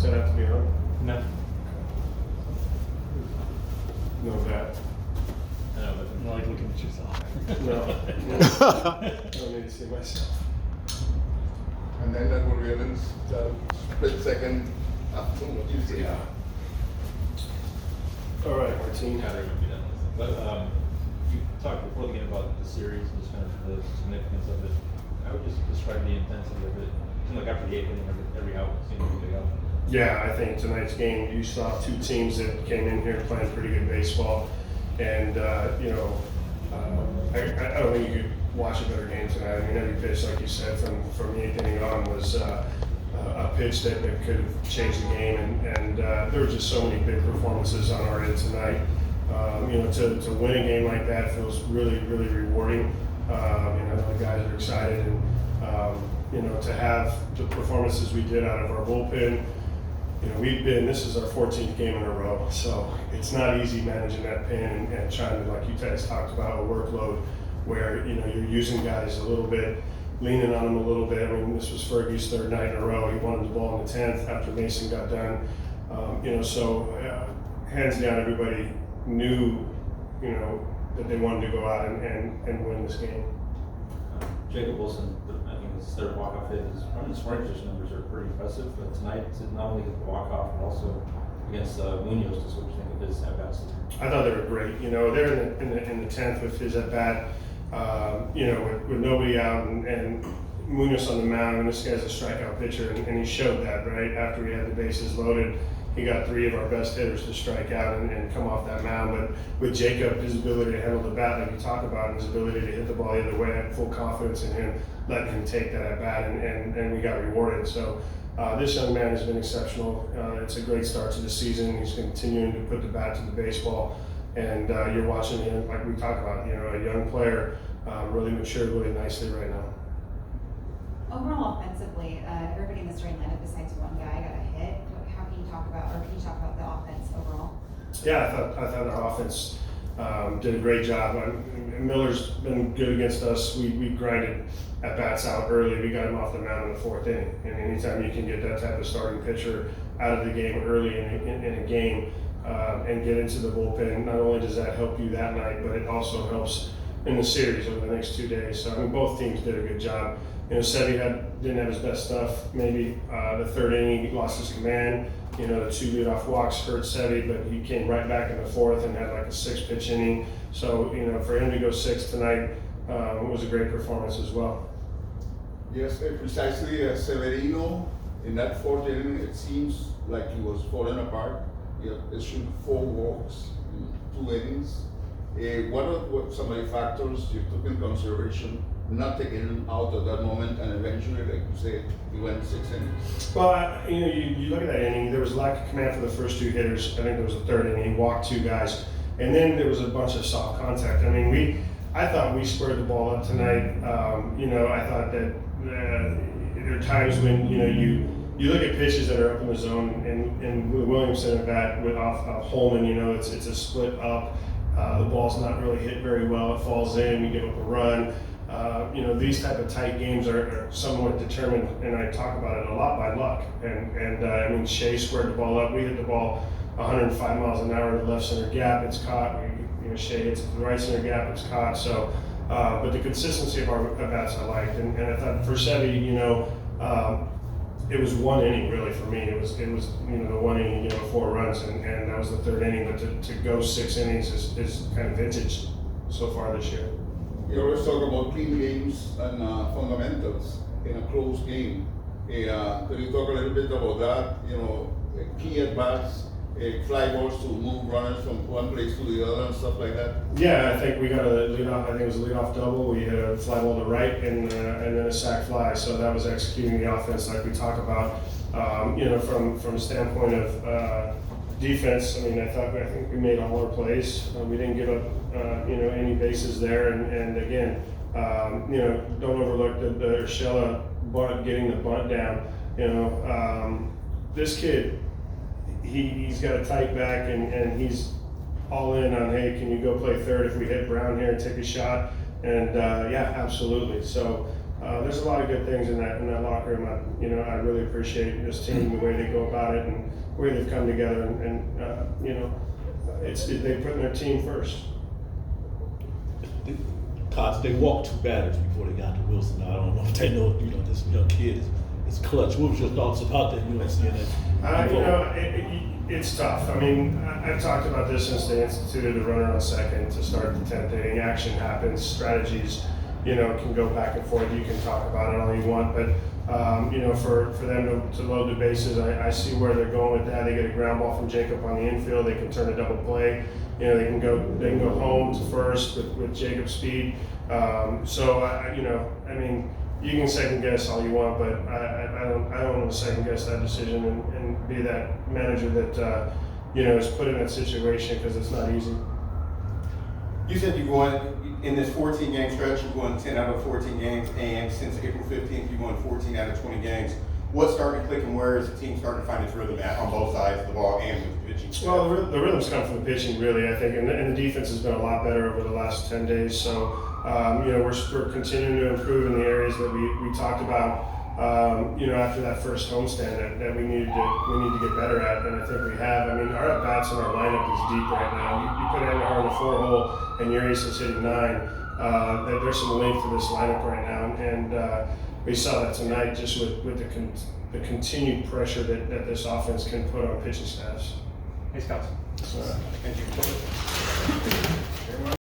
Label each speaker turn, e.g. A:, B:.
A: Does that have to be on?
B: No.
A: No bet.
B: I know, but I'm not like looking at yourself.
A: No. I don't need to see myself.
C: And then that will realize split second after what you say.
A: Yeah. All right, Martine.
B: Yeah, they're gonna be done with it. But you talked before the game about the series and just kind of the significance of it. I would just describe the intensity of it. It seemed like after the 8th inning, every out seemed to be big out.
A: Yeah, I think tonight's game, you saw two teams that came in here playing pretty good baseball. And, you know, I don't think you could watch a better game tonight. I mean, every pitch, like you said, from the 8th inning on was a pitch that could have changed the game. And there were just so many big performances on our end tonight. You know, to win a game like that feels really, really rewarding. You know, the guys are excited. And, you know, to have the performances we did out of our bullpen, you know, this is our 14th game in a row, so it's not easy managing that pen and trying to, like you guys talked about, a workload where, you know, you're using guys a little bit, leaning on them a little bit. I mean, this was Fergie's 3rd night in a row. He wanted the ball in the 10th after Mason got done. You know, so hands down, everybody knew, you know, that they wanted to go out and win this game.
B: Jacob Wilson, I think his 3rd walk-off hit, his running scoring position numbers are pretty impressive. But tonight, to not only hit the walk-off, but also against Munoz, just what you think of his at-bats.
A: I thought they were great. You know, they're in the 10th with his at-bat, you know, with nobody out and Munoz on the mound, and this guy's a strikeout pitcher, and he showed that, right? After we had the bases loaded, he got 3 of our best hitters to strike out and come off that mound. But with Jacob, his ability to handle the bat, like you talk about, and his ability to hit the ball the other way, I had full confidence in him, letting him take that at bat, and we got rewarded. So this young man has been exceptional. It's a great start to the season. He's continuing to put the bat to the baseball, and you're watching him, like we talked about, you know, a young player really matured really nicely right now.
D: Overall, offensively, everybody in the starting lineup besides one guy got a hit. How can you talk about, or can you talk about the offense overall?
A: Yeah, I thought our offense did a great job. Miller's been good against us. We grinded at bats out early. We got him off the mound in the 4th inning. And anytime you can get that type of starting pitcher out of the game early in a game and get into the bullpen, not only does that help you that night, but it also helps in the series over the next 2 days. So I mean, both teams did a good job. You know, Sevy didn't have his best stuff. Maybe the 3rd inning, he lost his command. You know, the 2 leadoff walks hurt Sevy, but he came right back in the 4th and had like a 6-pitch inning. So, you know, for him to go 6 tonight was a great performance as well.
C: Yes, precisely. Severino, in that 4th inning, it seems like he was falling apart. He issued 4 walks in 2 innings. What are some of the factors you took in consideration, not taking him out at that moment, and eventually, like you said, he went 6 innings?
A: Well, you know, you look at that inning, there was lack of command for the first 2 hitters. I think there was a 3rd inning, he walked 2 guys, and then there was a bunch of soft contact. I mean, I thought we squared the ball up tonight. You know, I thought that there are times when, you know, you look at pitches that are up in the zone, and with Williamson at bat with off Holman, you know, it's a split up. The ball's not really hit very well. It falls in. We give up a run. You know, these type of tight games are somewhat determined, and I talk about it a lot by luck. And I mean, Shea squared the ball up. We hit the ball 105 miles an hour to the left center gap. It's caught. Shea hits it to the right center gap. It's caught. So, but the consistency of our bats I liked, and I thought for Sevy, you know, it was 1 inning really for me. It was you know, the 1 inning, you know, 4 runs, and that was the 3rd inning. But to go 6 innings is kind of vintage so far this year.
C: You always talk about clean games and fundamentals in a close game. Could you talk a little bit about that? You know, key at bats, fly balls to move runners from one place to the other and stuff like that?
A: Yeah, I think we got a leadoff. I think it was a leadoff double. We hit a fly ball to right and then a sac fly. So that was executing the offense like we talk about. You know, from a standpoint of defense, I mean, I think we made all our plays. We didn't give up, you know, any bases there. And again, you know, don't overlook the Urshela bunt, getting the bunt down. You know, this kid, he's got a tight back and he's all in on, hey, can you go play 3rd if we hit Brown here and take a shot? And yeah, absolutely. So there's a lot of good things in that locker room. I really appreciate this team, the way they go about it, and the way they've come together, and they put their team first.
E: Cots, they walked 2 batters before they got to Wilson. I don't know if they know, this young kid is clutch. What was your thoughts about that, seeing that?
A: It's tough. I mean, I've talked about this since they instituted a runner on second to start the 10th inning. Action happens, strategies, can go back and forth. You can talk about it all you want, but for them to load the bases, I see where they're going with that. They get a ground ball from Jacob on the infield. They can turn a double play. They can go home to first with Jacob's speed. You can second guess all you want, but I don't want to second guess that decision and be that manager that is put in that situation, because it's not easy.
F: You said you've won in this 14-game stretch. You've won 10 out of 14 games, and since April 15th, you've won 14 out of 20 games. What's starting to click, and where is the team starting to find its rhythm at on both sides of the ball and with the pitching?
A: Well, the rhythm's come from the pitching, really, I think, and the defense has been a lot better over the last 10 days. So, we're continuing to improve in the areas that we talked about. After that first homestand that we need to get better at, and I think we have. I mean, our at bats in our lineup is deep right now. You put Andujar in the 4-hole, and Urias is hitting 9. There's some length to this lineup right now, and we saw that tonight just with the continued pressure that this offense can put on pitching staffs.
G: Hey, Scott.
A: So,
F: Thank you.